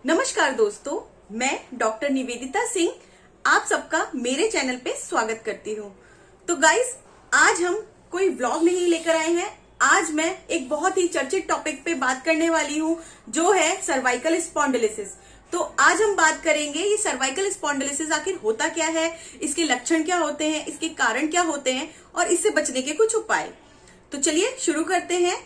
नमस्कार दोस्तों, मैं डॉक्टर निवेदिता सिंह आप सबका मेरे चैनल पे स्वागत करती हूँ। तो गाइस, आज हम कोई व्लॉग नहीं लेकर आए हैं। आज मैं एक बहुत ही चर्चित टॉपिक पे बात करने वाली हूँ, जो है सर्वाइकल स्पॉन्डिलिसिस। तो आज हम बात करेंगे ये सर्वाइकल स्पॉन्डिलिसिस आखिर होता क्या है, इसके लक्षण क्या होते हैं, इसके कारण क्या होते हैं और इससे बचने के कुछ उपाय। तो चलिए शुरू करते हैं।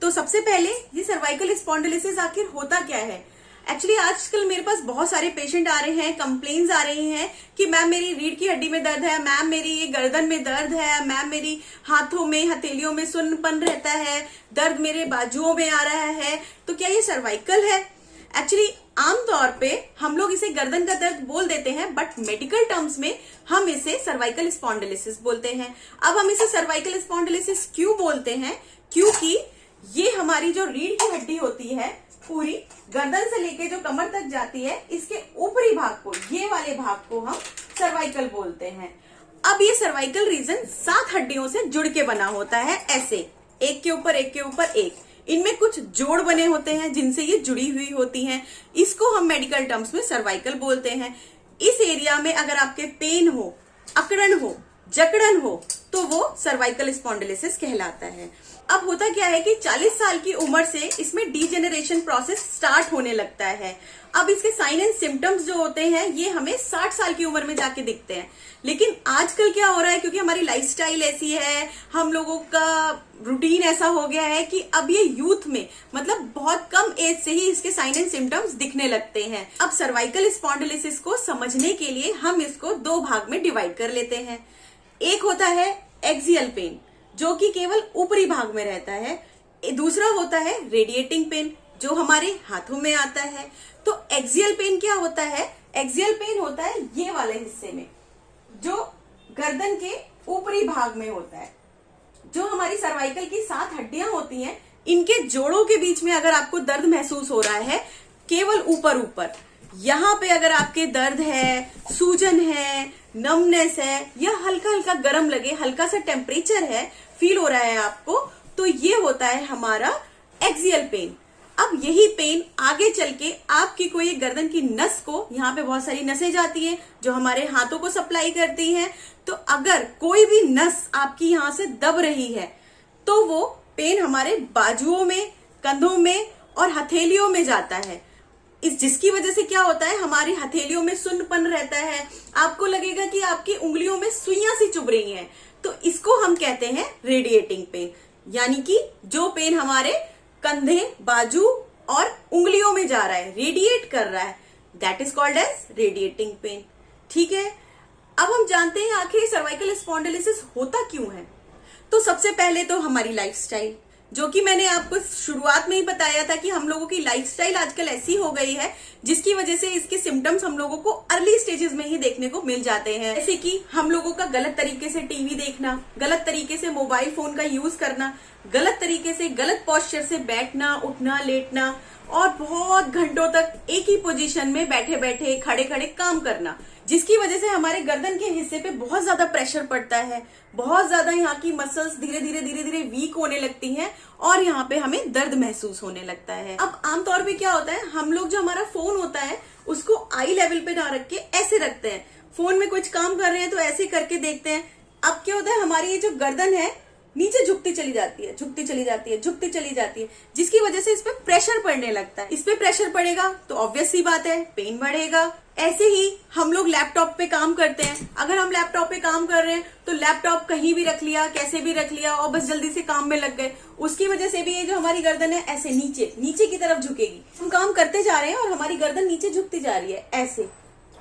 तो सबसे पहले ये सर्वाइकल स्पॉन्डिलिसिस आखिर होता क्या है। एक्चुअली आजकल मेरे पास बहुत सारे पेशेंट आ रहे हैं, कंप्लेन्स आ रही हैं कि मैम मेरी रीढ़ की हड्डी में दर्द है, मैम मेरी ये गर्दन में दर्द है, मैम मेरी हाथों में हथेलियों में सुन्नपन रहता है, दर्द मेरे बाजुओं में आ रहा है। तो क्या ये सर्वाइकल है? एक्चुअली आमतौर पे हम लोग इसे गर्दन का दर्द बोल देते हैं, बट मेडिकल टर्म्स में हम इसे सर्वाइकल स्पॉन्डिलिसिस बोलते हैं। अब हम इसे सर्वाइकल स्पॉन्डिलिसिस क्यों बोलते हैं? क्योंकि ये हमारी जो रीढ़ की हड्डी होती है, पूरी गर्दन से लेके जो कमर तक जाती है, इसके ऊपरी भाग को, ये वाले भाग को हम सर्वाइकल बोलते हैं। अब ये सर्वाइकल रीजन 7 हड्डियों से जुड़ के बना होता है, ऐसे एक के ऊपर एक के ऊपर एक। इनमें कुछ जोड़ बने होते हैं जिनसे ये जुड़ी हुई होती हैं। इसको हम मेडिकल टर्म्स में सर्वाइकल बोलते हैं। इस एरिया में अगर आपके पेन हो, अकड़न हो, जकड़न हो, तो वो सर्वाइकल स्पॉन्डिलिसिस कहलाता है। अब होता क्या है कि 40 साल की उम्र से इसमें डीजेनरेशन प्रोसेस स्टार्ट होने लगता है। अब इसके साइन एंड सिम्टम्स जो होते हैं ये हमें 60 साल की उम्र में जाके दिखते हैं। लेकिन आजकल क्या हो रहा है, क्योंकि हमारी लाइफस्टाइल ऐसी है, हम लोगों का रूटीन ऐसा हो गया है कि अब ये यूथ में, मतलब बहुत कम एज से ही इसके साइन एंड सिम्टम्स दिखने लगते हैं। अब सर्वाइकल स्पॉन्डिलिसिस को समझने के लिए हम इसको 2 भाग में डिवाइड कर लेते हैं। एक होता है एक्सियल पेन, जो कि केवल ऊपरी भाग में रहता है। दूसरा होता है रेडिएटिंग पेन, जो हमारे हाथों में आता है। तो एक्सियल पेन क्या होता है? एक्सियल पेन होता है ये वाले हिस्से में, जो गर्दन के ऊपरी भाग में होता है। जो हमारी सर्वाइकल की 7 हड्डियां होती हैं, इनके जोड़ों के बीच में अगर आपको दर्द महसूस हो रहा है, केवल ऊपर ऊपर यहाँ पे अगर आपके दर्द है, सूजन है, नमनेस है, या हल्का हल्का गर्म लगे, हल्का सा टेम्परेचर है, फील हो रहा है आपको, तो ये होता है हमारा एक्सियल पेन। अब यही पेन आगे चल के आपकी कोई गर्दन की नस को, यहाँ पे बहुत सारी नसें जाती हैं जो हमारे हाथों को सप्लाई करती हैं, तो अगर कोई भी नस आपकी यहाँ से दब रही है तो वो पेन हमारे बाजुओं में, कंधों में और हथेलियों में जाता है। जिसकी वजह से क्या होता है, हमारी हथेलियों में सुन्नपन रहता है, आपको लगेगा कि आपकी उंगलियों में सुइयां सी चुभ रही हैं। तो इसको हम कहते हैं रेडिएटिंग पेन, यानी कि जो पेन हमारे कंधे, बाजू और उंगलियों में जा रहा है, रेडिएट कर रहा है, that is called as radiating pain. ठीक है, अब हम जानते हैं आखिर सर्वाइकल स्पॉन्डिलिसिस होता क्यों है। तो सबसे पहले तो हमारी लाइफस्टाइल, जो कि मैंने आपको शुरुआत में ही बताया था कि हम लोगों की लाइफस्टाइल आजकल ऐसी हो गई है जिसकी वजह से इसके सिम्टम्स हम लोगों को अर्ली स्टेजेस में ही देखने को मिल जाते हैं। जैसे कि हम लोगों का गलत तरीके से टीवी देखना, गलत तरीके से मोबाइल फोन का यूज करना, गलत तरीके से, गलत पोस्चर से बैठना, उठना, लेटना, और बहुत घंटों तक एक ही पोजीशन में बैठे बैठे, खड़े खड़े काम करना, जिसकी वजह से हमारे गर्दन के हिस्से पे बहुत ज्यादा प्रेशर पड़ता है। बहुत ज्यादा यहाँ की मसल्स धीरे धीरे वीक होने लगती हैं और यहाँ पे हमें दर्द महसूस होने लगता है। अब आमतौर पे क्या होता है, हम लोग जो हमारा फोन होता है उसको आई लेवल पे ना रख के ऐसे रखते हैं। फोन में कुछ काम कर रहे हैं तो ऐसे करके देखते हैं। अब क्या होता है, हमारी ये जो गर्दन है नीचे झुकती चली जाती है, झुकती चली जाती है, झुकती चली जाती है, जिसकी वजह से इस पे प्रेशर पड़ने लगता है। इस पे प्रेशर पड़ेगा तो ऑब्वियस सी बात है, पेन बढ़ेगा। ऐसे ही हम लोग लैपटॉप पे काम करते हैं। अगर हम लैपटॉप पे काम कर रहे हैं तो लैपटॉप कहीं भी रख लिया, कैसे भी रख लिया और बस जल्दी से काम में लग गए, उसकी वजह से भी ये जो हमारी गर्दन है ऐसे नीचे नीचे की तरफ झुकेगी। हम काम करते जा रहे हैं और हमारी गर्दन नीचे झुकती जा रही है, ऐसे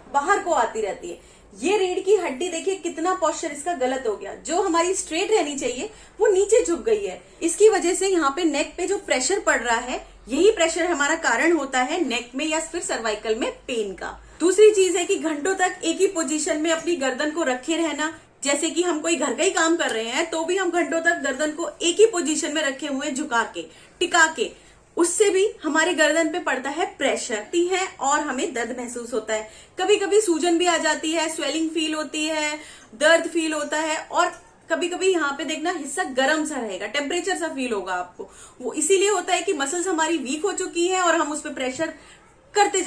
बाहर को आती रहती है। ये रीढ़ की हड्डी देखिए कितना पोस्चर इसका गलत हो गया। जो हमारी स्ट्रेट रहनी चाहिए वो नीचे झुक गई है। इसकी वजह से यहाँ पे नेक पे जो प्रेशर पड़ रहा है, यही प्रेशर हमारा कारण होता है नेक में या फिर सर्वाइकल में पेन का। दूसरी चीज है कि घंटों तक एक ही पोजीशन में अपनी गर्दन को रखे रहना। जैसे कि हम कोई घर का ही काम कर रहे हैं तो भी हम घंटों तक गर्दन को एक ही पोजीशन में रखे हुए, झुका के, टिका के, उससे भी हमारे गर्दन पे पड़ता है प्रेशर है और हमें दर्द महसूस होता है। कभी कभी सूजन भी आ जाती है, स्वेलिंग फील होती है, दर्द फील होता है, और कभी कभी यहाँ पे देखना हिस्सा गर्म सा रहेगा, टेम्परेचर सा फील होगा आपको। वो इसीलिए होता है कि मसल्स हमारी वीक हो चुकी है और हम उस पर प्रेशर करते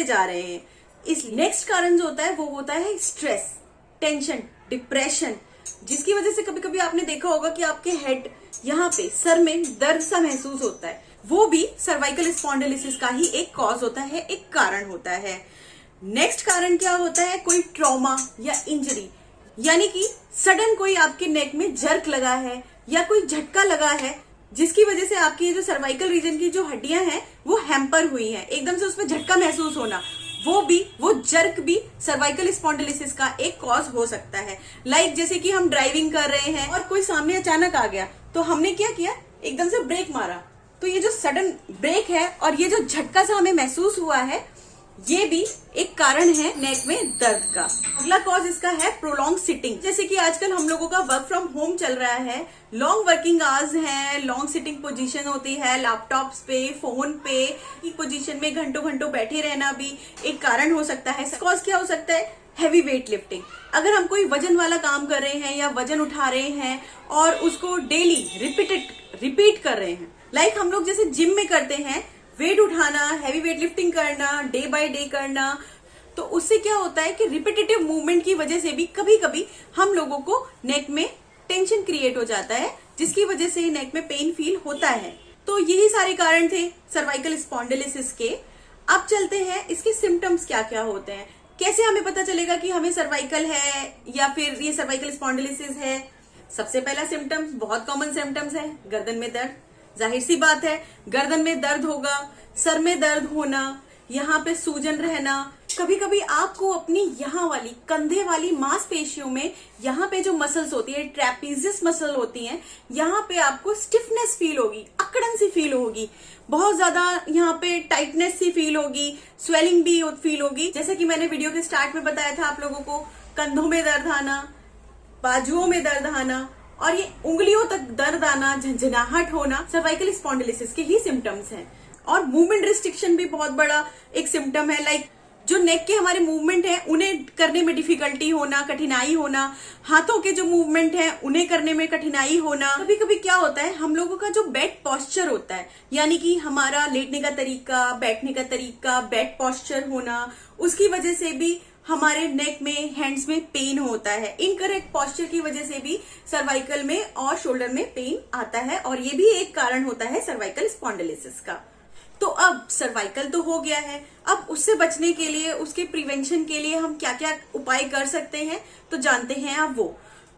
जा रहे हैं। इसलिए नेक्स्ट कारण जो होता है वो होता है स्ट्रेस, टेंशन, डिप्रेशन, जिसकी वजह से कभी कभी आपने देखा होगा कि आपके हेड यहाँ पे सर में दर्द सा महसूस होता है, वो भी सर्वाइकल स्पॉन्डिलोसिस का ही एक कॉज होता है, एक कारण होता है। नेक्स्ट कारण क्या होता है, कोई ट्रॉमा या इंजरी, यानी कि सडन कोई आपके नेक में जर्क लगा है या कोई झटका लगा है, जिसकी वजह से आपकी ये जो सर्वाइकल रीजन की जो हड्डियां हैं वो हैम्पर हुई हैं, एकदम से उसमें झटका महसूस होना, वो जर्क भी सर्वाइकल स्पॉन्डिलोसिस का एक कॉज हो सकता है। लाइक जैसे कि हम ड्राइविंग कर रहे हैं और कोई सामने अचानक आ गया, तो हमने क्या किया, एकदम से ब्रेक मारा, तो ये जो सडन ब्रेक है और ये जो झटका सा हमें महसूस हुआ है, ये भी एक कारण है नेक में दर्द का। अगला कॉज इसका है प्रोलॉन्ग सिटिंग। जैसे कि आजकल हम लोगों का वर्क फ्रॉम होम चल रहा है, लॉन्ग वर्किंग आवर्स हैं, लॉन्ग सिटिंग पोजीशन होती है, लैपटॉप्स पे, फोन पे एक पोजीशन में घंटों घंटों बैठे रहना भी एक कारण हो सकता है। कॉज क्या हो सकता है, हैवी वेट लिफ्टिंग। अगर हम कोई वजन वाला काम कर रहे हैं या वजन उठा रहे हैं और उसको डेली रिपीट कर रहे हैं, लाइक हम लोग जैसे जिम में करते हैं, वेट उठाना, हैवी वेट लिफ्टिंग करना, डे बाय डे करना, तो उससे क्या होता है कि रिपीटेटिव मूवमेंट की वजह से भी कभी कभी हम लोगों को नेक में टेंशन क्रिएट हो जाता है, जिसकी वजह से नेक में पेन फील होता है। तो यही सारे कारण थे सर्वाइकल स्पॉन्डिलोसिस के। अब चलते हैं इसके सिम्टम्स क्या क्या होते हैं, कैसे हमें पता चलेगा कि हमें सर्वाइकल है या फिर ये सर्वाइकल स्पॉन्डिलोसिस है। सबसे पहला सिम्टम्स, बहुत कॉमन सिम्टम्स है, गर्दन में दर्द। जाहिर सी बात है, गर्दन में दर्द होगा, सर में दर्द होना, यहाँ पे सूजन रहना, कभी कभी आपको अपनी यहाँ वाली कंधे वाली मांसपेशियों में यहाँ पे जो मसल्स होती है, ट्रेपीजियस मसल होती हैं, यहाँ पे आपको स्टिफनेस फील होगी, अकड़न सी फील होगी, बहुत ज्यादा यहाँ पे टाइटनेस सी फील होगी, स्वेलिंग भी फील होगी। जैसे कि मैंने वीडियो के स्टार्ट में बताया था आप लोगों को, कंधों में दर्द आना, बाजुओं में दर्द आना और ये उंगलियों तक दर्द आना, झंझनाहट होना, सर्वाइकल स्पॉन्डिलोसिस के ही सिम्टम्स हैं। और मूवमेंट रिस्ट्रिक्शन भी बहुत बड़ा एक सिम्टम है, लाइक जो नेक के हमारे मूवमेंट है उन्हें करने में डिफिकल्टी होना, कठिनाई होना, हाथों के जो मूवमेंट है उन्हें करने में कठिनाई होना। कभी कभी क्या होता है, हम लोगों का जो बेड पॉस्चर होता है, यानी कि हमारा लेटने का तरीका, बैठने का तरीका, बेड पॉस्चर होना, उसकी वजह से भी हमारे नेक में, हैंड्स में पेन होता है। इनकरेक्ट पॉस्चर की वजह से भी सर्वाइकल में और शोल्डर में पेन आता है और ये भी एक कारण होता है सर्वाइकल स्पॉन्डिलोसिस का। तो अब सर्वाइकल तो हो गया है, अब उससे बचने के लिए, उसके प्रिवेंशन के लिए हम क्या क्या उपाय कर सकते हैं तो जानते हैं आप वो।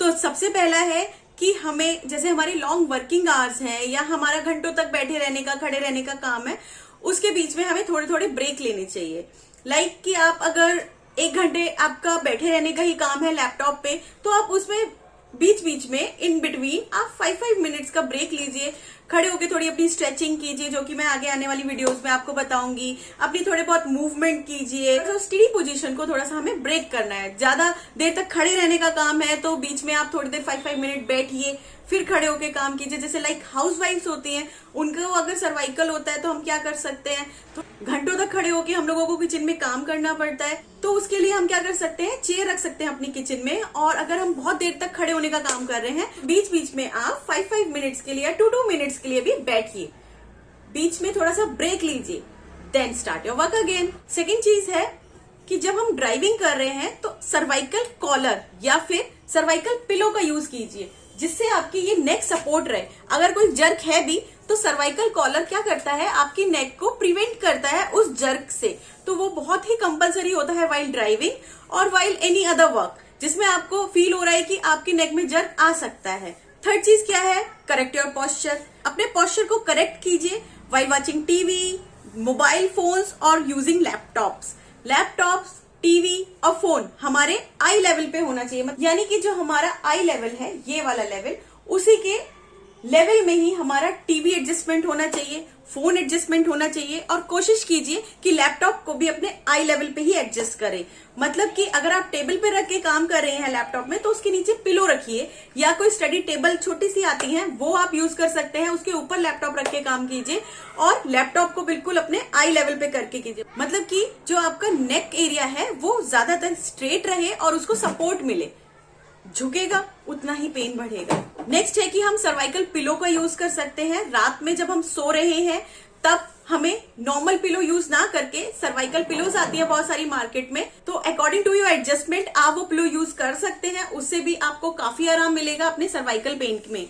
तो सबसे पहला है कि हमें, जैसे हमारी लॉन्ग वर्किंग आवर्स हैं या हमारा घंटों तक बैठे रहने का, खड़े रहने का काम है, उसके बीच में हमें थोड़े थोड़े ब्रेक लेने चाहिए। लाइक कि आप अगर 1 घंटे आपका बैठे रहने का ही काम है लैपटॉप पे, तो आप उसमें बीच बीच में इन बिटवीन आप 5 मिनट्स का ब्रेक लीजिए, खड़े होकर थोड़ी अपनी स्ट्रेचिंग कीजिए, जो कि मैं आगे आने वाली वीडियोस में आपको बताऊंगी, अपनी थोड़े बहुत मूवमेंट कीजिए। तो स्टडी पोजीशन को थोड़ा सा हमें ब्रेक करना है, ज्यादा देर तक खड़े रहने का काम है तो बीच में आप थोड़ी देर 5 मिनट बैठिए, फिर खड़े होके काम कीजिए। जैसे लाइक हाउस वाइफ्स होती हैं, उनको अगर सर्वाइकल होता है तो हम क्या कर सकते हैं, तो घंटों तक खड़े होके हम लोगों को किचन में काम करना पड़ता है, तो उसके लिए हम क्या कर सकते हैं, चेयर रख सकते हैं अपनी किचन में, और अगर हम बहुत देर तक खड़े होने का काम कर रहे हैं, बीच बीच में आप 5 मिनट्स के लिए या 2 मिनट्स के लिए भी बैठिए, बीच में थोड़ा सा ब्रेक लीजिए, then start your work again. Second चीज है कि जब हम ड्राइविंग कर रहे हैं तो सर्वाइकल कॉलर या फिर सर्वाइकल पिलो का यूज कीजिए, जिससे आपकी ये नेक सपोर्ट रहे। अगर कोई जर्क है भी तो सर्वाइकल कॉलर क्या करता है, आपकी नेक को प्रिवेंट करता है उस जर्क से। तो वो बहुत ही कंपलसरी होता है वाइल ड्राइविंग और वाइल एनी अदर वर्क जिसमें आपको फील हो रहा है कि आपकी नेक में जर्क आ सकता है। थर्ड चीज क्या है, करेक्ट योर पॉस्चर। अपने पॉस्चर को करेक्ट कीजिए while watching TV, mobile phones और यूजिंग लैपटॉप्स, टीवी और फोन हमारे आई लेवल पे होना चाहिए, यानी कि जो हमारा आई लेवल है, ये वाला लेवल, उसी के लेवल में ही हमारा टीवी एडजस्टमेंट होना चाहिए, फोन एडजस्टमेंट होना चाहिए, और कोशिश कीजिए कि लैपटॉप को भी अपने आई लेवल पे ही एडजस्ट करें। मतलब कि अगर आप टेबल पे रख के काम कर रहे हैं लैपटॉप में, तो उसके नीचे पिलो रखिए, या कोई स्टडी टेबल छोटी सी आती है वो आप यूज कर सकते हैं, उसके ऊपर लैपटॉप रख के काम कीजिए और लैपटॉप को बिल्कुल अपने आई लेवल पे करके कीजिए। मतलब कि जो आपका नेक एरिया है वो ज्यादातर स्ट्रेट रहे और उसको सपोर्ट मिले, झुकेगा उतना ही पेन बढ़ेगा। नेक्स्ट है कि हम सर्वाइकल पिलो का यूज कर सकते हैं। रात में जब हम सो रहे हैं तब हमें नॉर्मल पिलो यूज ना करके सर्वाइकल पिलोज आती है बहुत सारी मार्केट में, तो अकॉर्डिंग टू योर एडजस्टमेंट आप वो पिलो यूज कर सकते हैं। उससे भी आपको काफी आराम मिलेगा अपने सर्वाइकल पेन में।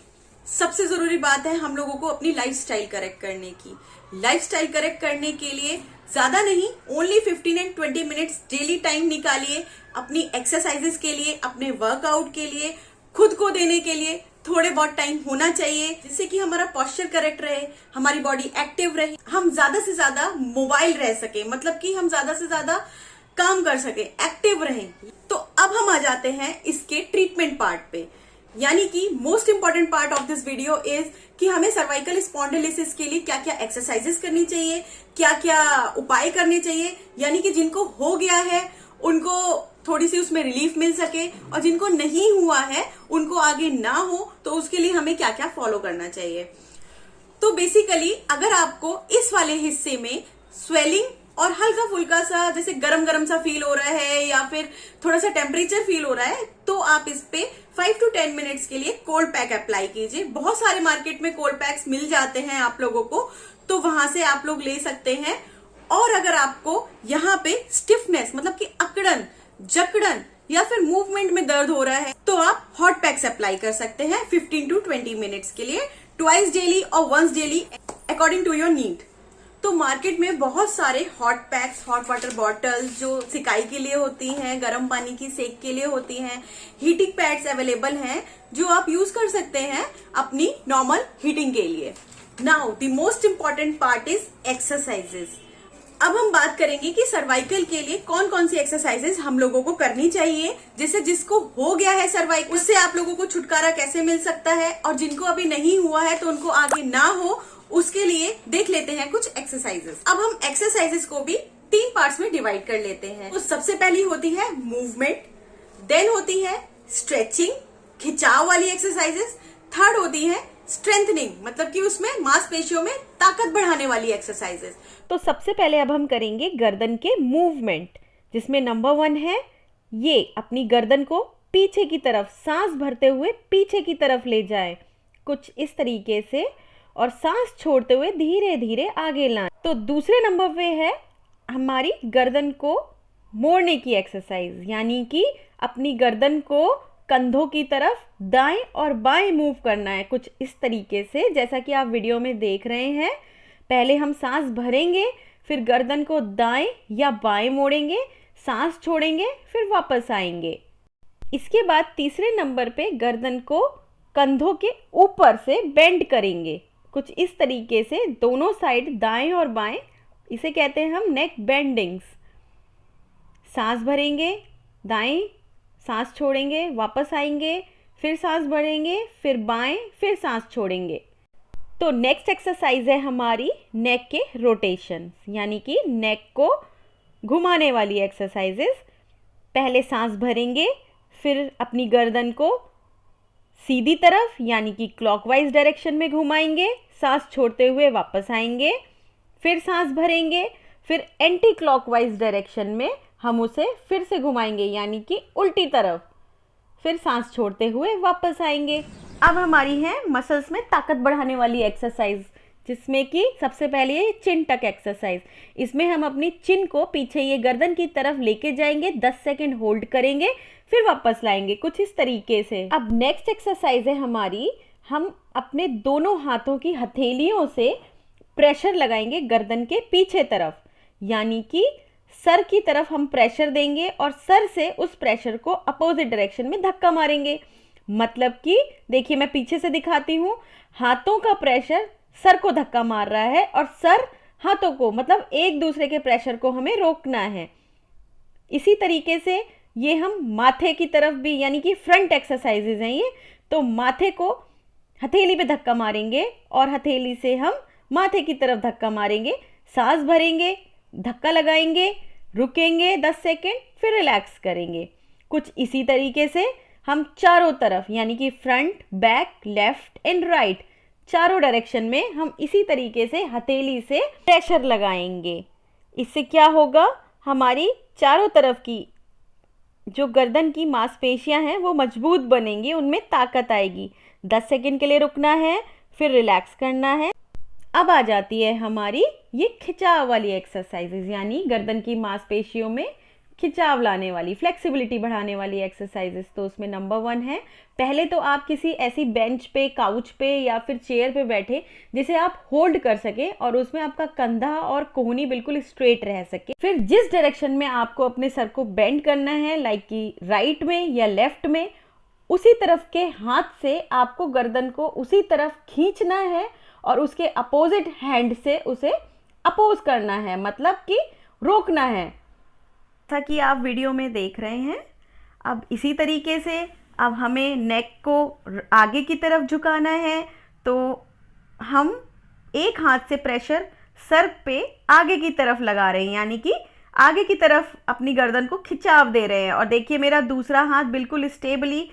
सबसे जरूरी बात है हम लोगों को अपनी लाइफस्टाइल करेक्ट करने की। लाइफस्टाइल करेक्ट करने के लिए ज्यादा नहीं, only 15 and 20 minutes daily time निकालिए अपनी एक्सरसाइजेस के लिए, अपने वर्कआउट के लिए, खुद को देने के लिए थोड़े बहुत टाइम होना चाहिए, जिससे कि हमारा पोस्चर करेक्ट रहे, हमारी बॉडी एक्टिव रहे, हम ज्यादा से ज्यादा मोबाइल रह सके, मतलब कि हम ज्यादा से ज्यादा काम कर सके, एक्टिव रहें। तो अब हम आ जाते हैं इसके ट्रीटमेंट पार्ट पे, यानी कि most important part of this video is कि हमें सर्वाइकल स्पॉन्डिलोसिस के लिए क्या क्या एक्सरसाइजेस करनी चाहिए, क्या क्या उपाय करने चाहिए, यानी कि जिनको हो गया है उनको थोड़ी सी उसमें रिलीफ मिल सके, और जिनको नहीं हुआ है उनको आगे ना हो, तो उसके लिए हमें क्या क्या फॉलो करना चाहिए। तो बेसिकली अगर आपको इस वाले हिस्से में स्वेलिंग और हल्का फुल्का सा जैसे गरम गरम सा फील हो रहा है या फिर थोड़ा सा टेम्परेचर फील हो रहा है, तो आप इस पे 5 to 10 मिनट्स के लिए कोल्ड पैक अप्लाई कीजिए। बहुत सारे मार्केट में कोल्ड पैक्स मिल जाते हैं आप लोगों को, तो वहां से आप लोग ले सकते हैं। और अगर आपको यहाँ पे स्टिफनेस मतलब कि अकड़न, जकड़न या फिर मूवमेंट में दर्द हो रहा है, तो आप हॉट पैक्स अप्लाई कर सकते हैं 15 to 20 मिनट्स के लिए, ट्वाइस डेली और once daily according to your need. तो मार्केट में बहुत सारे hot packs, hot water bottles जो सिकाई के लिए होती हैं, गर्म पानी की सेक के लिए होती हैं, हीटिंग पैड्स अवेलेबल हैं जो आप यूज कर सकते हैं अपनी नॉर्मल हीटिंग के लिए। Now the most important part is exercises. अब हम बात करेंगे कि सर्वाइकल के लिए कौन कौन सी एक्सरसाइजेस हम लोगों को करनी चाहिए, जिससे जिसको हो गया है सर्वाइकल उससे आप लोगों को छुटकारा कैसे मिल सकता है, और जिनको अभी नहीं हुआ है तो उनको आगे ना हो उसके लिए देख लेते हैं कुछ एक्सरसाइजेस। अब हम एक्सरसाइजेस को भी 3 पार्ट्स में डिवाइड कर लेते हैं। तो सबसे पहली होती है मूवमेंट, देन होती है स्ट्रेचिंग, खिंचाव वाली एक्सरसाइजेस, थर्ड होती है स्ट्रेंथनिंग, मतलब कि उसमें मांसपेशियों में ताकत बढ़ाने वाली एक्सरसाइजेस। तो सबसे पहले अब हम करेंगे गर्दन के मूवमेंट, जिसमें नंबर 1 है ये अपनी गर्दन को पीछे की तरफ सांस भरते हुए पीछे की तरफ ले जाए कुछ इस तरीके से, और सांस छोड़ते हुए धीरे धीरे आगे लाएं। तो दूसरे नंबर पे है हमारी गर्दन को मोड़ने की एक्सरसाइज, यानी कि अपनी गर्दन को कंधों की तरफ दाएं और बाएं मूव करना है कुछ इस तरीके से, जैसा कि आप वीडियो में देख रहे हैं। पहले हम सांस भरेंगे, फिर गर्दन को दाएं या बाएं मोड़ेंगे, सांस छोड़ेंगे, फिर वापस आएंगे। इसके बाद तीसरे नंबर पे गर्दन को कंधों के ऊपर से बेंड करेंगे कुछ इस तरीके से, दोनों साइड दाएं और बाएं, इसे कहते हैं हम नेक बेंडिंग्स। सांस भरेंगे, दाएं, सांस छोड़ेंगे, वापस आएंगे, फिर सांस भरेंगे, फिर बाएं, फिर सांस छोड़ेंगे। तो नेक्स्ट एक्सरसाइज है हमारी नेक के रोटेशन, यानी कि नेक को घुमाने वाली एक्सरसाइजेस। पहले सांस भरेंगे, फिर अपनी गर्दन को सीधी तरफ यानी कि क्लॉकवाइज डायरेक्शन में घुमाएंगे, सांस छोड़ते हुए वापस आएंगे, फिर सांस भरेंगे, फिर एंटी क्लॉकवाइज डायरेक्शन में हम उसे फिर से घुमाएंगे यानी कि उल्टी तरफ, फिर सांस छोड़ते हुए वापस आएंगे। अब हमारी है मसल्स में ताकत बढ़ाने वाली एक्सरसाइज, जिसमें कि सबसे पहले है चिन टक एक्सरसाइज। इसमें हम अपनी चिन को पीछे ये गर्दन की तरफ लेके जाएंगे, 10 सेकेंड होल्ड करेंगे, फिर वापस लाएंगे कुछ इस तरीके से। अब नेक्स्ट एक्सरसाइज है हमारी, हम अपने दोनों हाथों की हथेलियों से प्रेशर लगाएंगे गर्दन के पीछे तरफ, यानी कि सर की तरफ हम प्रेशर देंगे और सर से उस प्रेशर को अपोजिट डायरेक्शन में धक्का मारेंगे। मतलब कि देखिए मैं पीछे से दिखाती हूँ, हाथों का प्रेशर सर को धक्का मार रहा है और सर हाथों को, मतलब एक दूसरे के प्रेशर को हमें रोकना है। इसी तरीके से ये हम माथे की तरफ भी, यानी कि फ्रंट एक्सरसाइजेज हैं ये, तो माथे को हथेली पे धक्का मारेंगे और हथेली से हम माथे की तरफ धक्का मारेंगे, सांस भरेंगे, धक्का लगाएंगे, रुकेंगे 10 सेकेंड, फिर रिलैक्स करेंगे। कुछ इसी तरीके से हम चारों तरफ यानी कि front, back, left and right, चारों डायरेक्शन में हम इसी तरीके से हथेली से प्रेशर लगाएंगे। इससे क्या होगा, हमारी चारों तरफ की जो गर्दन की मांसपेशियां हैं वो मजबूत बनेंगी, उनमें ताकत आएगी। 10 सेकेंड के लिए रुकना है, फिर रिलैक्स करना है। अब आ जाती है हमारी ये खिंचाव वाली एक्सरसाइजेज, यानी गर्दन की मांसपेशियों में खिंचाव लाने वाली, फ्लेक्सिबिलिटी बढ़ाने वाली एक्सरसाइजेस। तो उसमें नंबर 1 है, पहले तो आप किसी ऐसी बेंच पे, काउच पे या फिर चेयर पे बैठे जिसे आप होल्ड कर सके और उसमें आपका कंधा और कोहनी बिल्कुल स्ट्रेट रह सके। फिर जिस डायरेक्शन में आपको अपने सर को बेंड करना है, लाइक कि राइट में या लेफ्ट में, उसी तरफ के हाथ से आपको गर्दन को उसी तरफ खींचना है और उसके अपोजिट हैंड से उसे अपोज करना है, मतलब कि रोकना है, जैसा कि आप वीडियो में देख रहे हैं। अब इसी तरीके से अब हमें नेक को आगे की तरफ झुकाना है, तो हम एक हाथ से प्रेशर सर पे आगे की तरफ लगा रहे हैं, यानी कि आगे की तरफ अपनी गर्दन को खिंचाव दे रहे हैं। और देखिए मेरा दूसरा हाथ बिल्कुल स्टेबली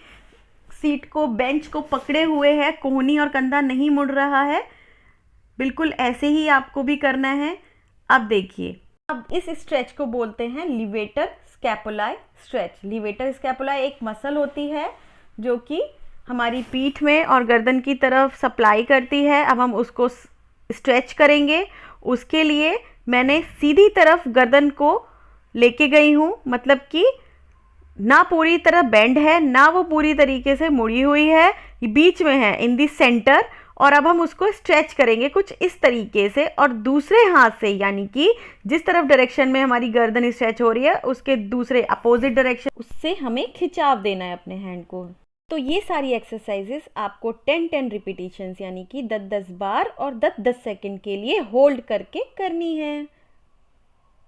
सीट को, बेंच को पकड़े हुए है, कोहनी और कंधा नहीं मुड़ रहा है। बिल्कुल ऐसे ही आपको भी करना है। अब देखिए, अब इस स्ट्रेच को बोलते हैं लिवेटर स्कैपुलाई स्ट्रेच। लिवेटर स्कैपुलाई एक मसल होती है जो कि हमारी पीठ में और गर्दन की तरफ सप्लाई करती है। अब हम उसको स्ट्रेच करेंगे। उसके लिए मैंने सीधी तरफ गर्दन को लेके गई हूँ, मतलब कि ना पूरी तरह बेंड है ना वो पूरी तरीके से मुड़ी हुई है, बीच में है, इन दी सेंटर। और अब हम उसको स्ट्रेच करेंगे कुछ इस तरीके से, और दूसरे हाथ से, यानी कि जिस तरफ डायरेक्शन में हमारी गर्दन स्ट्रेच हो रही है उसके दूसरे अपोजिट डायरेक्शन, उससे हमें खिंचाव देना है अपने हैंड को। तो ये सारी एक्सरसाइजेस आपको 10-10 रिपीटिशंस यानी कि 10-10 बार और 10-10 सेकंड के लिए होल्ड करके करनी है।